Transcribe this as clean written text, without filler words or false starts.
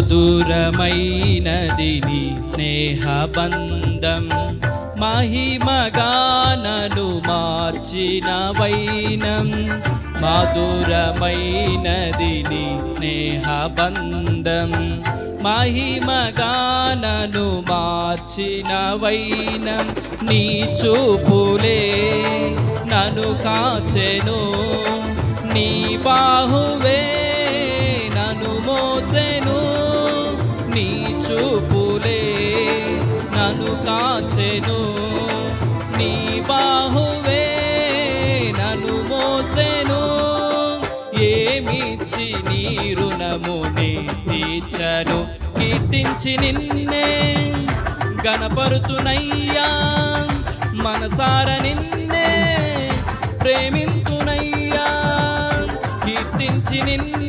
మధురమైనది నీ స్నేహబంధం, మహిమగానను మార్చిన వైనం. మధురమైనది నీ స్నేహబంధం, మహిమగానను మార్చిన వైనం. నీ చూపులే నన్ను కాచెను, నీ బాహువే నన్ను మోసెను. నీ చూపులే నన్ను కాచెను, నీ బాహువే నన్ను మోసెను. ఏమిచ్చి నీ రుణముని తీర్చను, కీర్తించి నిన్నే గణపరుతునయ్యా. మనసార నిన్నే ప్రేమింతునయ్యా, కీర్తించి నిన్నే